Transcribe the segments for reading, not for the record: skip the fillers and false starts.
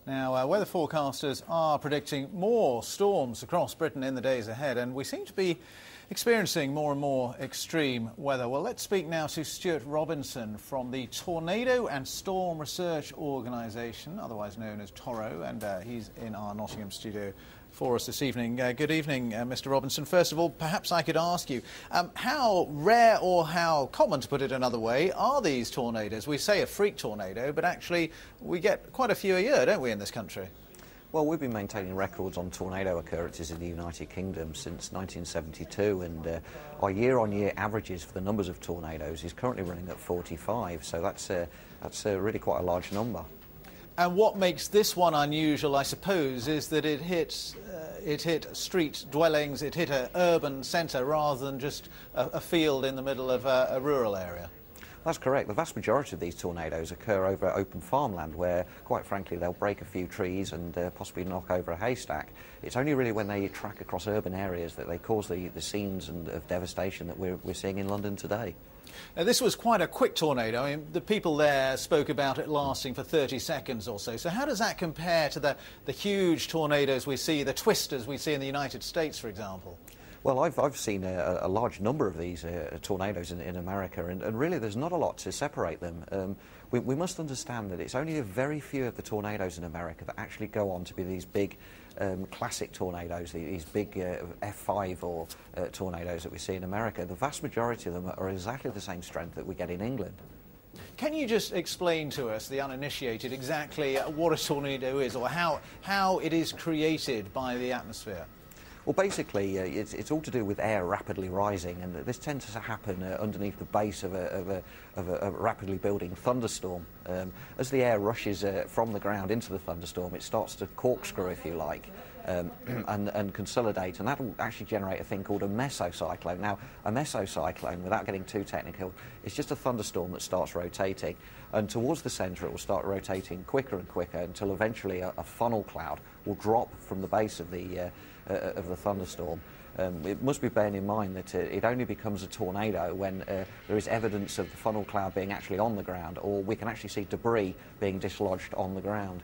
Now, weather forecasters are predicting more storms across Britain in the days ahead, and we seem to be experiencing more and more extreme weather. Well, let's speak now to Stuart Robinson from the Tornado and Storm Research Organisation, otherwise known as Toro, and he's in our Nottingham studio for us this evening. Good evening, Mr. Robinson. First of all, perhaps I could ask you, how rare or how common, to put it another way, are these tornadoes? We say a freak tornado, but actually we get quite a few a year, don't we, in this country? Well, we've been maintaining records on tornado occurrences in the United Kingdom since 1972, and our year-on-year averages for the numbers of tornadoes is currently running at 45, so that's really quite a large number. And what makes this one unusual, I suppose, is that it hit street dwellings, it hit an urban centre rather than just a field in the middle of a rural area. That's correct. The vast majority of these tornadoes occur over open farmland where, quite frankly, they'll break a few trees and possibly knock over a haystack. It's only really when they track across urban areas that they cause the scenes of devastation that we're seeing in London today. Now, this was quite a quick tornado. I mean, the people there spoke about it lasting for 30 seconds or so. So how does that compare to the huge tornadoes we see, the twisters we see in the United States, for example? Well, I've seen a large number of these tornadoes in America, and really there's not a lot to separate them. We must understand that it's only a very few of the tornadoes in America that actually go on to be these big classic tornadoes, these big F5 or tornadoes that we see in America. The vast majority of them are exactly the same strength that we get in England. Can you just explain to us, the uninitiated, exactly what a tornado is, or how it is created by the atmosphere? Well, basically, it's all to do with air rapidly rising, and this tends to happen underneath the base of a rapidly building thunderstorm. As the air rushes from the ground into the thunderstorm, it starts to corkscrew, if you like, and consolidate, and that will actually generate a thing called a mesocyclone. Now, a mesocyclone, without getting too technical, is just a thunderstorm that starts rotating, and towards the centre it will start rotating quicker and quicker until eventually a funnel cloud will drop from the base of the thunderstorm. It must be bearing in mind that it only becomes a tornado when there is evidence of the funnel cloud being actually on the ground, or we can actually see debris being dislodged on the ground.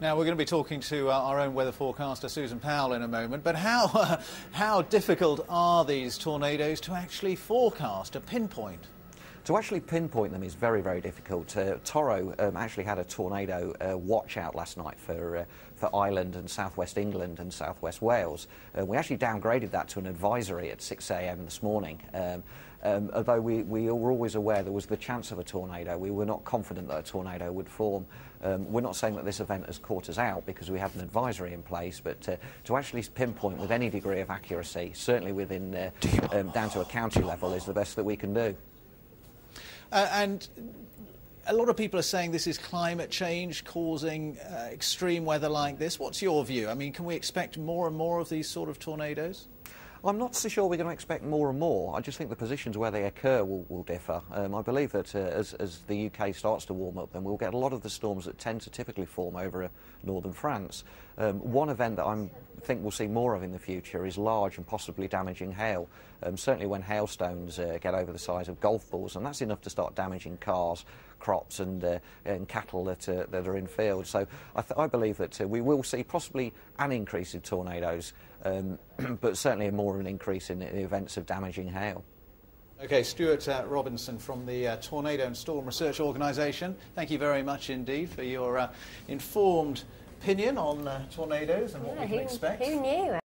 Now, we're going to be talking to our own weather forecaster, Susan Powell, in a moment, but how difficult are these tornadoes to actually forecast, to pinpoint? To actually pinpoint them is very, very difficult. Toro actually had a tornado watch out last night for Ireland and southwest England and southwest Wales. We actually downgraded that to an advisory at 6 a.m. this morning. Although we were always aware there was the chance of a tornado, we were not confident that a tornado would form. We're not saying that this event has caught us out because we had an advisory in place, but to actually pinpoint with any degree of accuracy, certainly within down to a county level, is the best that we can do. And a lot of people are saying this is climate change causing extreme weather like this. What's your view? I mean, can we expect more and more of these sort of tornadoes? I'm not so sure we're going to expect more and more. I just think the positions where they occur will differ. I believe that as the UK starts to warm up, then we'll get a lot of the storms that tend to typically form over northern France. One event that I think we'll see more of in the future is large and possibly damaging hail. Certainly when hailstones get over the size of golf balls, and that's enough to start damaging cars, crops and cattle that are in fields. So I believe that we will see possibly an increase in tornadoes, but certainly more of an increase in the events of damaging hail. OK, Stuart Robinson from the Tornado and Storm Research Organisation, thank you very much indeed for your informed opinion on tornadoes and what we can expect. Who knew?